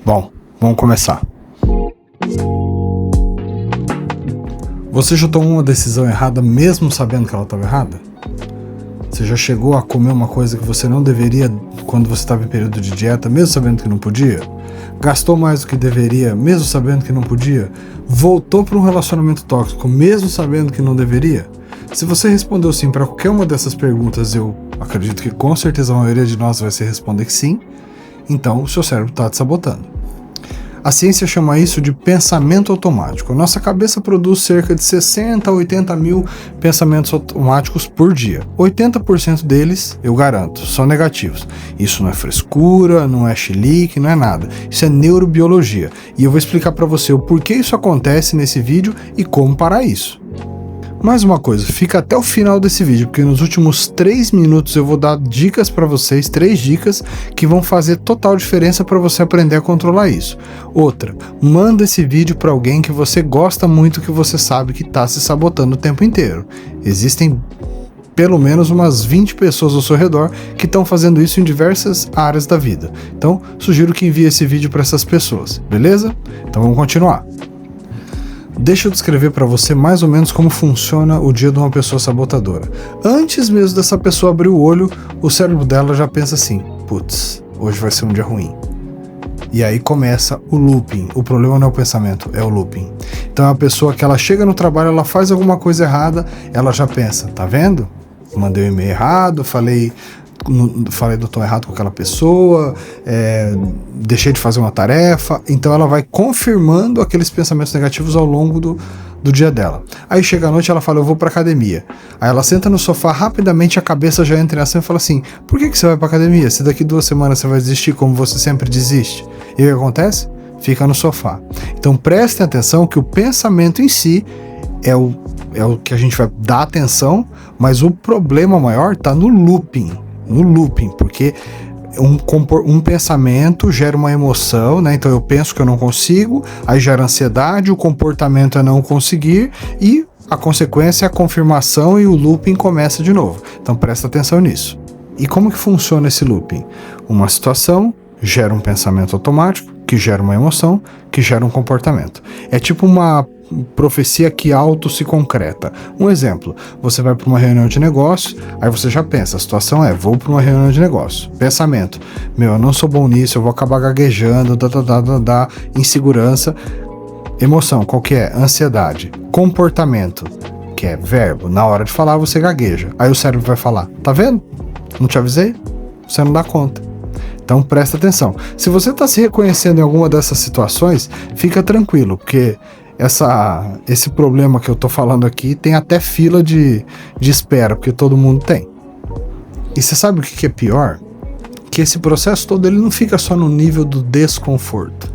Bom, vamos começar. Você já tomou uma decisão errada mesmo sabendo que ela estava errada? Você já chegou a comer uma coisa que você não deveria quando você estava em período de dieta, mesmo sabendo que não podia? Gastou mais do que deveria, mesmo sabendo que não podia? Voltou para um relacionamento tóxico, mesmo sabendo que não deveria? Se você respondeu sim para qualquer uma dessas perguntas, eu acredito que com certeza a maioria de nós vai se responder que sim, então o seu cérebro está te sabotando. A ciência chama isso de pensamento automático. Nossa cabeça produz cerca de 60 a 80 mil pensamentos automáticos por dia. 80% deles, eu garanto, são negativos. Isso não é frescura, não é chilique, não é nada. Isso é neurobiologia. E eu vou explicar para você o porquê isso acontece nesse vídeo e como parar isso. Mais uma coisa, fica até o final desse vídeo, porque nos últimos 3 minutos eu vou dar dicas para vocês, 3 dicas que vão fazer total diferença para você aprender a controlar isso. Outra, manda esse vídeo para alguém que você gosta muito, que você sabe que está se sabotando o tempo inteiro. Existem pelo menos umas 20 pessoas ao seu redor que estão fazendo isso em diversas áreas da vida. Então, sugiro que envie esse vídeo para essas pessoas, beleza? Então vamos continuar. Deixa eu descrever para você mais ou menos como funciona o dia de uma pessoa sabotadora. Antes mesmo dessa pessoa abrir o olho, o cérebro dela já pensa assim: putz, hoje vai ser um dia ruim. E aí começa o looping. O problema não é o pensamento, é o looping. Então é a pessoa que ela chega no trabalho, ela faz alguma coisa errada, ela já pensa: tá vendo? Mandei um e-mail errado, falei do tom errado com aquela pessoa, deixei de fazer uma tarefa. Então ela vai confirmando aqueles pensamentos negativos ao longo do dia dela. Aí chega a noite, ela fala: eu vou pra academia. Aí ela senta no sofá, rapidamente a cabeça já entra em ação e fala assim: por que você vai pra academia? Se daqui 2 semanas você vai desistir como você sempre desiste. E o que acontece? Fica no sofá. Então prestem atenção que o pensamento em si é o que a gente vai dar atenção, mas o problema maior está no looping. No looping, porque um pensamento gera uma emoção, né? Então eu penso que eu não consigo, aí gera ansiedade, o comportamento é não conseguir e a consequência é a confirmação e o looping começa de novo. Então presta atenção nisso. E como que funciona esse looping? Uma situação gera um pensamento automático, que gera uma emoção, que gera um comportamento. É tipo uma profecia que auto se concreta. Um exemplo: você vai para uma reunião de negócio, aí você já pensa, a situação é: vou para uma reunião de negócio. Pensamento: eu não sou bom nisso, eu vou acabar gaguejando, insegurança. Emoção, qual que é? Ansiedade. Comportamento, que é verbo, na hora de falar você gagueja. Aí o cérebro vai falar: tá vendo? Não te avisei? Você não dá conta. Então presta atenção. Se você está se reconhecendo em alguma dessas situações, fica tranquilo, porque esse problema que eu tô falando aqui tem até fila de espera, porque todo mundo tem. E você sabe o que é pior? Que esse processo todo ele não fica só no nível do desconforto.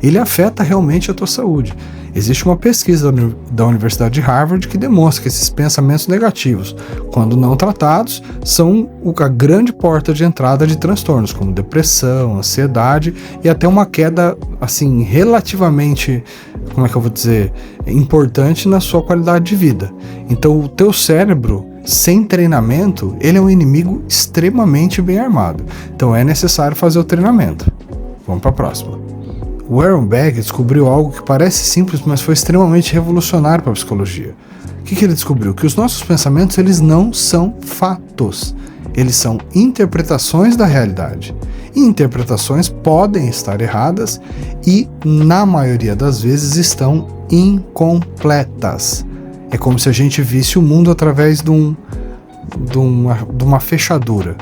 Ele afeta realmente a tua saúde. Existe uma pesquisa da Universidade de Harvard que demonstra que esses pensamentos negativos, quando não tratados, são a grande porta de entrada de transtornos como depressão, ansiedade e até uma queda, assim, relativamente, como é que eu vou dizer, importante na sua qualidade de vida. Então o teu cérebro, sem treinamento, ele é um inimigo extremamente bem armado. Então é necessário fazer o treinamento. Vamos para a próxima. O Aaron Beck descobriu algo que parece simples, mas foi extremamente revolucionário para a psicologia. O que ele descobriu? Que os nossos pensamentos eles não são fatos. Eles são interpretações da realidade. E interpretações podem estar erradas e, na maioria das vezes, estão incompletas. É como se a gente visse o mundo através de uma fechadura.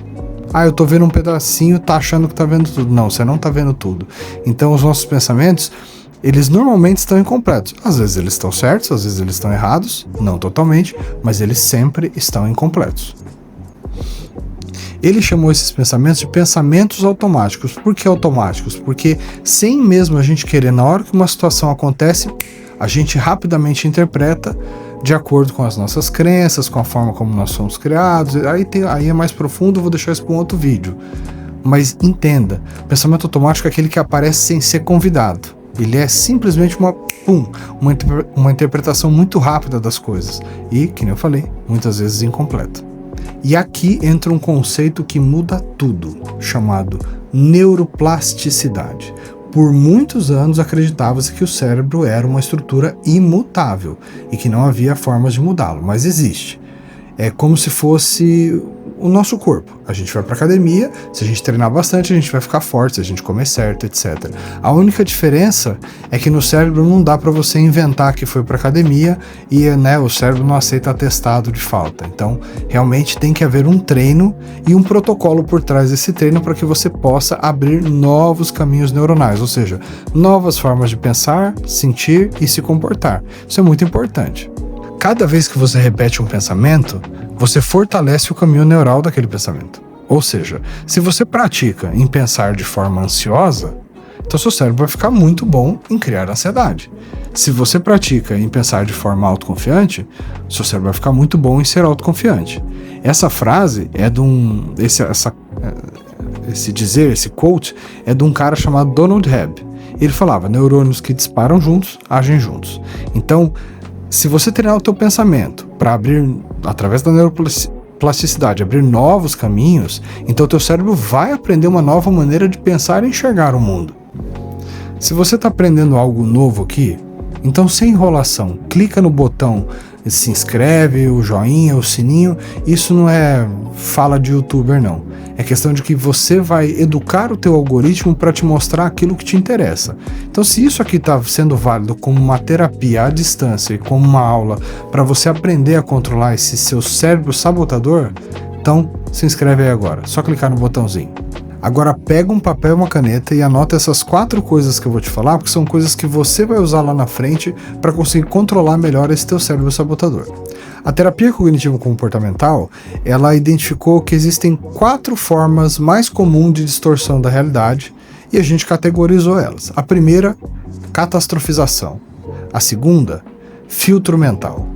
Eu tô vendo um pedacinho, tá achando que tá vendo tudo. Não, você não tá vendo tudo. Então os nossos pensamentos, eles normalmente estão incompletos. Às vezes eles estão certos, às vezes eles estão errados, não totalmente, mas eles sempre estão incompletos. Ele chamou esses pensamentos de pensamentos automáticos. Por que automáticos? Porque sem mesmo a gente querer, na hora que uma situação acontece, a gente rapidamente interpreta de acordo com as nossas crenças, com a forma como nós somos criados. Aí é mais profundo, eu vou deixar isso para um outro vídeo. Mas entenda, pensamento automático é aquele que aparece sem ser convidado. Ele é simplesmente uma interpretação muito rápida das coisas. E, que nem eu falei, muitas vezes incompleta. E aqui entra um conceito que muda tudo, chamado neuroplasticidade. Por muitos anos acreditava-se que o cérebro era uma estrutura imutável e que não havia formas de mudá-lo, mas existe. É como se fosse o nosso corpo. A gente vai para academia, se a gente treinar bastante, a gente vai ficar forte, se a gente comer certo, etc. A única diferença é que no cérebro não dá para você inventar que foi para academia e, né, o cérebro não aceita atestado de falta. Então, realmente tem que haver um treino e um protocolo por trás desse treino para que você possa abrir novos caminhos neuronais, ou seja, novas formas de pensar, sentir e se comportar. Isso é muito importante. Cada vez que você repete um pensamento, você fortalece o caminho neural daquele pensamento. Ou seja, se você pratica em pensar de forma ansiosa, então seu cérebro vai ficar muito bom em criar ansiedade. Se você pratica em pensar de forma autoconfiante, seu cérebro vai ficar muito bom em ser autoconfiante. Essa frase é de esse quote é de um cara chamado Donald Hebb. Ele falava: neurônios que disparam juntos, agem juntos. Então, se você treinar o teu pensamento para abrir, através da neuroplasticidade, abrir novos caminhos, então o teu cérebro vai aprender uma nova maneira de pensar e enxergar o mundo. Se você está aprendendo algo novo aqui, então sem enrolação, clica no botão se inscreve, o joinha, o sininho. Isso não é fala de youtuber, não. É questão de que você vai educar o teu algoritmo para te mostrar aquilo que te interessa. Então, se isso aqui está sendo válido como uma terapia à distância e como uma aula para você aprender a controlar esse seu cérebro sabotador, então se inscreve aí agora. Só clicar no botãozinho. Agora pega um papel e uma caneta e anota essas 4 coisas que eu vou te falar, porque são coisas que você vai usar lá na frente para conseguir controlar melhor esse teu cérebro sabotador. A terapia cognitivo-comportamental, ela identificou que existem 4 formas mais comuns de distorção da realidade e a gente categorizou elas. A primeira, catastrofização. A segunda, filtro mental.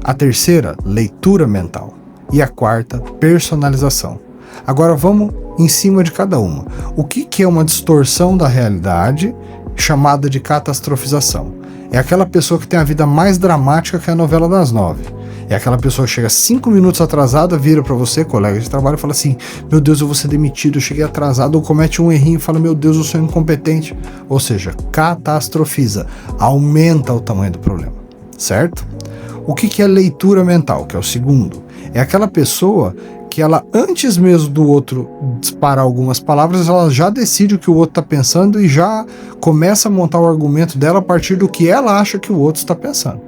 A terceira, leitura mental. E a quarta, personalização. Agora vamos em cima de cada uma. O que é uma distorção da realidade chamada de catastrofização? É aquela pessoa que tem a vida mais dramática que a novela das 9. É aquela pessoa que chega 5 minutos atrasada, vira para você, colega de trabalho, e fala assim: meu Deus, eu vou ser demitido, eu cheguei atrasado, ou comete um errinho e fala: meu Deus, eu sou incompetente. Ou seja, catastrofiza, aumenta o tamanho do problema, certo? O que é leitura mental, que é o segundo? É aquela pessoa que ela, antes mesmo do outro disparar algumas palavras, ela já decide o que o outro está pensando e já começa a montar o argumento dela a partir do que ela acha que o outro está pensando.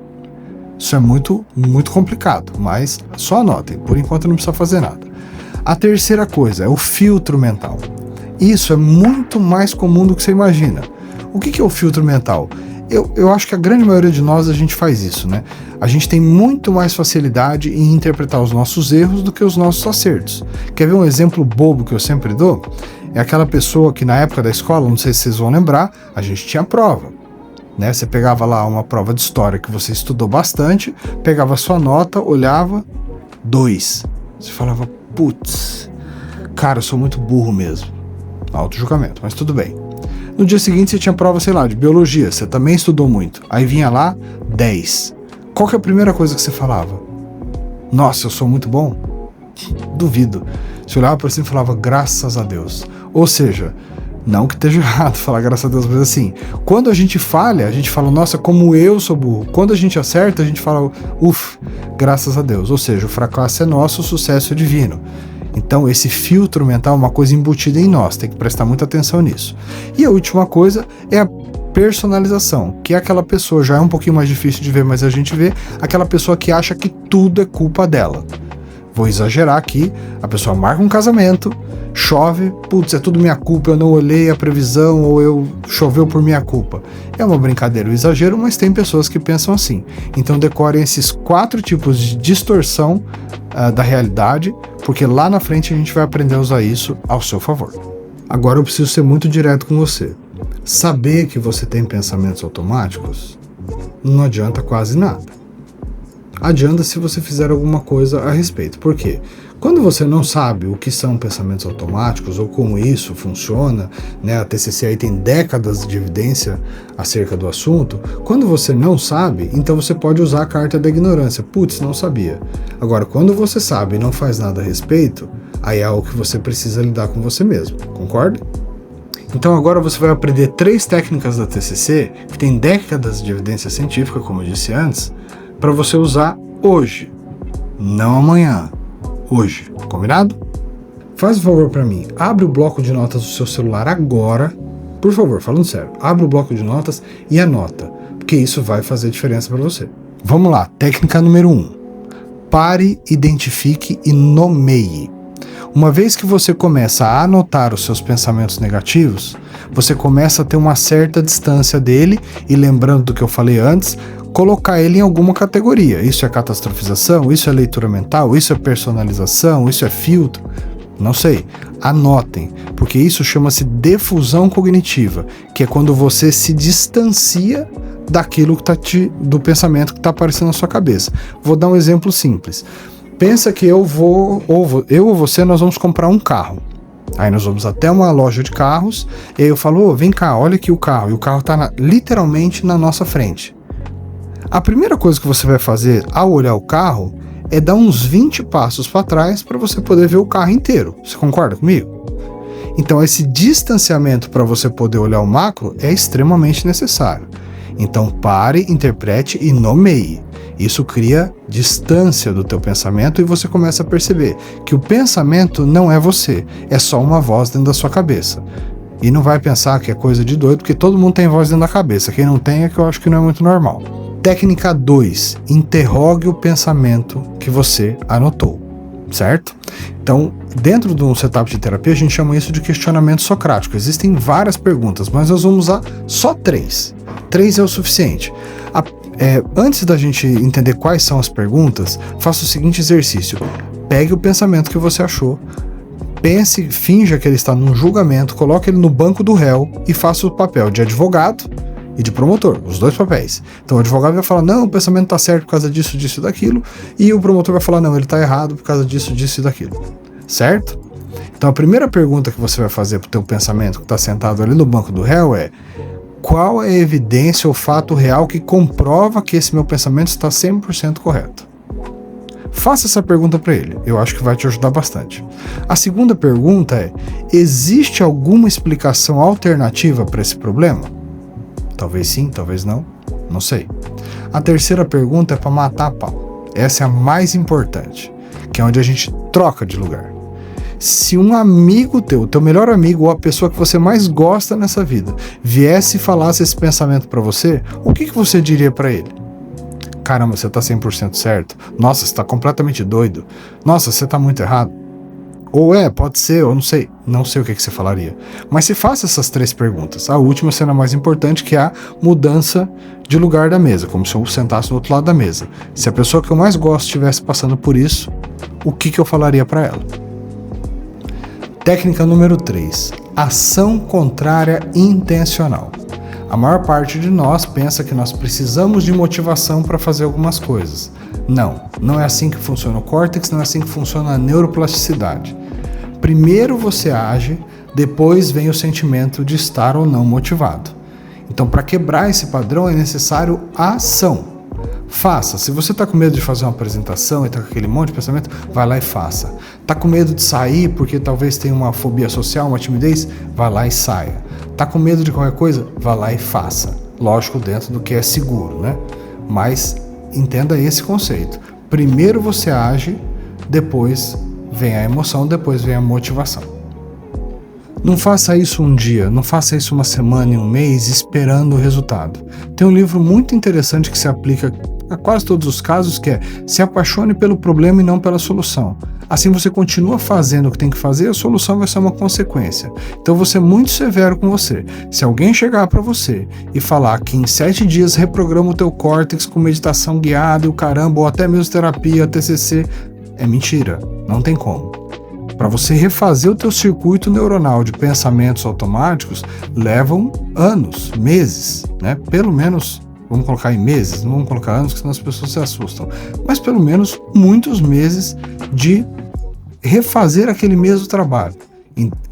Isso é muito, muito complicado, mas só anotem, por enquanto não precisa fazer nada. A terceira coisa é o filtro mental. Isso é muito mais comum do que você imagina. O que é o filtro mental? Eu acho que a grande maioria de nós a gente faz isso, né? A gente tem muito mais facilidade em interpretar os nossos erros do que os nossos acertos. Quer ver um exemplo bobo que eu sempre dou? É aquela pessoa que na época da escola, não sei se vocês vão lembrar, a gente tinha prova, né? Você pegava lá uma prova de história que você estudou bastante, pegava a sua nota, olhava, 2. Você falava: putz, cara, eu sou muito burro mesmo. Auto-julgamento, mas tudo bem. No dia seguinte você tinha prova, sei lá, de biologia, você também estudou muito. Aí vinha lá, 10. Qual que é a primeira coisa que você falava? Nossa, eu sou muito bom? Duvido. Você olhava para cima e falava: graças a Deus. Ou seja, não que esteja errado falar graças a Deus, mas assim, quando a gente falha, a gente fala: nossa, como eu sou burro. Quando a gente acerta, a gente fala: graças a Deus. Ou seja, o fracasso é nosso, o sucesso é divino. Então esse filtro mental é uma coisa embutida em nós, tem que prestar muita atenção nisso. E a última coisa é a personalização, que é aquela pessoa, já é um pouquinho mais difícil de ver, mas a gente vê, aquela pessoa que acha que tudo é culpa dela. Vou exagerar aqui, a pessoa marca um casamento, chove, putz, é tudo minha culpa, eu não olhei a previsão, ou choveu por minha culpa. É uma brincadeira, um exagero, mas tem pessoas que pensam assim. Então decorem esses 4 tipos de distorção da realidade, porque lá na frente a gente vai aprender a usar isso ao seu favor. Agora eu preciso ser muito direto com você. Saber que você tem pensamentos automáticos não adianta quase nada. Adianta se você fizer alguma coisa a respeito. Por quê? Quando você não sabe o que são pensamentos automáticos ou como isso funciona, né, a TCC aí tem décadas de evidência acerca do assunto. Quando você não sabe, então você pode usar a carta da ignorância. Putz, não sabia. Agora, quando você sabe e não faz nada a respeito, aí é algo que você precisa lidar com você mesmo. Concorda? Então agora você vai aprender 3 técnicas da TCC, que tem décadas de evidência científica, como eu disse antes, para você usar hoje, não amanhã, hoje, combinado? Faz um favor para mim, abre o bloco de notas do seu celular agora, por favor, falando sério, abre o bloco de notas e anota, porque isso vai fazer diferença para você. Vamos lá, técnica número 1. Pare, identifique e nomeie. Uma vez que você começa a anotar os seus pensamentos negativos, você começa a ter uma certa distância dele e, lembrando do que eu falei antes, colocar ele em alguma categoria. Isso é catastrofização, isso é leitura mental, isso é personalização, isso é filtro, não sei. Anotem, porque isso chama-se defusão cognitiva, que é quando você se distancia daquilo que do pensamento que está aparecendo na sua cabeça. Vou dar um exemplo simples. Pensa que eu ou você, nós vamos comprar um carro. Aí nós vamos até uma loja de carros, e aí eu falo, vem cá, olha aqui o carro. E o carro está literalmente na nossa frente. A primeira coisa que você vai fazer ao olhar o carro é dar uns 20 passos para trás para você poder ver o carro inteiro. Você concorda comigo? Então esse distanciamento para você poder olhar o macro é extremamente necessário. Então pare, interprete e nomeie. Isso cria distância do teu pensamento e você começa a perceber que o pensamento não é você, é só uma voz dentro da sua cabeça. E não vai pensar que é coisa de doido, porque todo mundo tem voz dentro da cabeça. Quem não tem é que eu acho que não é muito normal. Técnica 2. Interrogue o pensamento que você anotou, certo? Então, dentro de um setup de terapia, a gente chama isso de questionamento socrático. Existem várias perguntas, mas nós vamos usar só 3. 3 é o suficiente. Antes da gente entender quais são as perguntas, faça o seguinte exercício. Pegue o pensamento que você achou, pense, finja que ele está num julgamento, coloque ele no banco do réu e faça o papel de advogado e de promotor, os 2 papéis. Então o advogado vai falar, não, o pensamento está certo por causa disso, disso e daquilo, e o promotor vai falar, não, ele está errado por causa disso, disso e daquilo. Certo? Então a primeira pergunta que você vai fazer para o teu pensamento que está sentado ali no banco do réu é: qual é a evidência ou fato real que comprova que esse meu pensamento está 100% correto? Faça essa pergunta para ele, eu acho que vai te ajudar bastante. A segunda pergunta é: existe alguma explicação alternativa para esse problema? Talvez sim, talvez não, não sei. A terceira pergunta é para matar a pau. Essa é a mais importante, que é onde a gente troca de lugar. Se um amigo teu melhor amigo ou a pessoa que você mais gosta nessa vida, viesse e falasse esse pensamento pra você, o que você diria pra ele? Caramba, você tá 100% certo. Nossa, você tá completamente doido. Nossa, você tá muito errado. Ou pode ser, ou não sei. Não sei o que você falaria. Mas se faça essas 3 perguntas. A última será mais importante, que é a mudança de lugar da mesa, como se eu sentasse no outro lado da mesa. Se a pessoa que eu mais gosto estivesse passando por isso, o que eu falaria pra ela? Técnica número 3. Ação contrária intencional. A maior parte de nós pensa que nós precisamos de motivação para fazer algumas coisas. Não é assim que funciona o córtex, não é assim que funciona a neuroplasticidade. Primeiro você age, depois vem o sentimento de estar ou não motivado. Então, para quebrar esse padrão é necessário ação. Faça. Se você está com medo de fazer uma apresentação e está com aquele monte de pensamento, vai lá e faça. Está com medo de sair porque talvez tenha uma fobia social, uma timidez, vai lá e saia. Está com medo de qualquer coisa, vai lá e faça. Lógico, dentro do que é seguro, né? Mas entenda esse conceito. Primeiro você age, depois vem a emoção, depois vem a motivação. Não faça isso um dia, não faça isso uma semana e um mês esperando o resultado. Tem um livro muito interessante que se aplica a quase todos os casos, que é: se apaixone pelo problema e não pela solução. Assim você continua fazendo o que tem que fazer, a solução vai ser uma consequência. Então eu vou ser muito severo com você. Se alguém chegar para você e falar que em 7 dias reprograma o teu córtex com meditação guiada e o caramba, ou até mesmo terapia, TCC, é mentira, não tem como. Para você refazer o teu circuito neuronal de pensamentos automáticos, levam anos, meses, né? Pelo menos, vamos colocar em meses, não vamos colocar anos, senão as pessoas se assustam, mas pelo menos muitos meses de refazer aquele mesmo trabalho.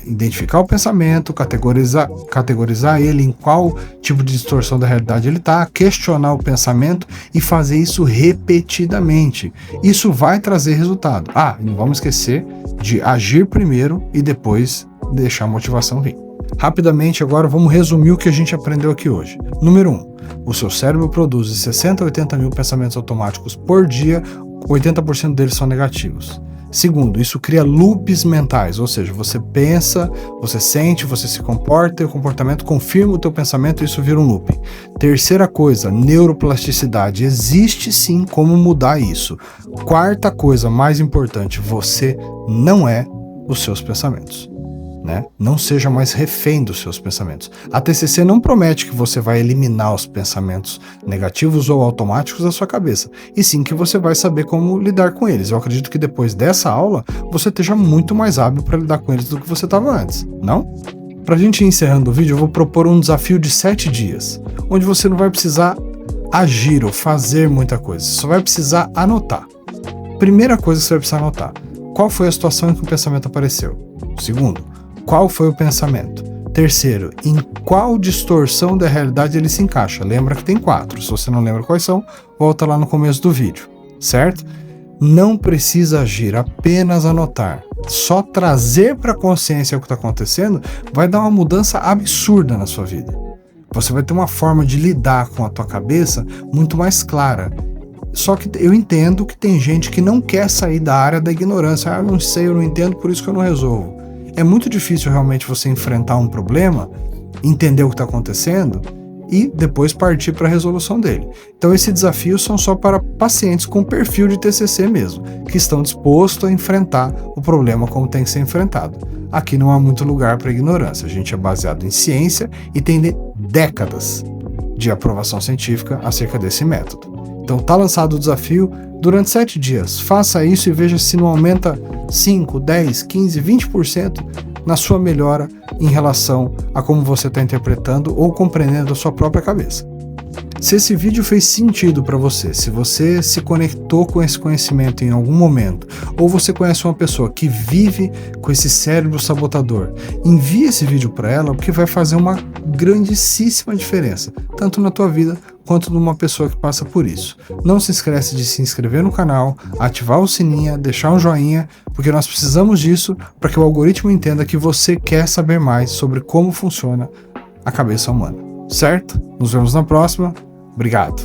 Identificar o pensamento, categorizar ele em qual tipo de distorção da realidade ele está, questionar o pensamento e fazer isso repetidamente. Isso vai trazer resultado. E não vamos esquecer de agir primeiro e depois deixar a motivação vir. Rapidamente agora vamos resumir o que a gente aprendeu aqui hoje. Número 1. O seu cérebro produz 60 a 80 mil pensamentos automáticos por dia, 80% deles são negativos. Segundo, isso cria loops mentais, ou seja, você pensa, você sente, você se comporta e o comportamento confirma o teu pensamento e isso vira um loop. Terceira coisa, neuroplasticidade. Existe sim como mudar isso. Quarta coisa, mais importante, você não é os seus pensamentos. Né? Não seja mais refém dos seus pensamentos. A TCC não promete que você vai eliminar os pensamentos negativos ou automáticos da sua cabeça, e sim que você vai saber como lidar com eles. Eu acredito que depois dessa aula, você esteja muito mais hábil para lidar com eles do que você estava antes, não? Para a gente ir encerrando o vídeo, eu vou propor um desafio de 7 dias, onde você não vai precisar agir ou fazer muita coisa, só vai precisar anotar. Primeira coisa que você vai precisar anotar: qual foi a situação em que o pensamento apareceu? Segundo, qual foi o pensamento? Terceiro, em qual distorção da realidade ele se encaixa? Lembra que tem 4. Se você não lembra quais são, volta lá no começo do vídeo, certo? Não precisa agir, apenas anotar. Só trazer para a consciência o que está acontecendo vai dar uma mudança absurda na sua vida. Você vai ter uma forma de lidar com a tua cabeça muito mais clara. Só que eu entendo que tem gente que não quer sair da área da ignorância. Eu não sei, eu não entendo, por isso que eu não resolvo. É muito difícil realmente você enfrentar um problema, entender o que está acontecendo e depois partir para a resolução dele. Então esse desafio são só para pacientes com perfil de TCC mesmo, que estão dispostos a enfrentar o problema como tem que ser enfrentado. Aqui não há muito lugar para ignorância, a gente é baseado em ciência e tem décadas de aprovação científica acerca desse método. Então tá lançado o desafio. Durante 7 dias, faça isso e veja se não aumenta 5, 10, 15, 20% na sua melhora em relação a como você está interpretando ou compreendendo a sua própria cabeça. Se esse vídeo fez sentido para você, se você se conectou com esse conhecimento em algum momento, ou você conhece uma pessoa que vive com esse cérebro sabotador, envie esse vídeo para ela, porque vai fazer uma grandíssima diferença, tanto na tua vida quanto numa pessoa que passa por isso. Não se esquece de se inscrever no canal, ativar o sininho, deixar um joinha, porque nós precisamos disso para que o algoritmo entenda que você quer saber mais sobre como funciona a cabeça humana. Certo? Nos vemos na próxima. Obrigado.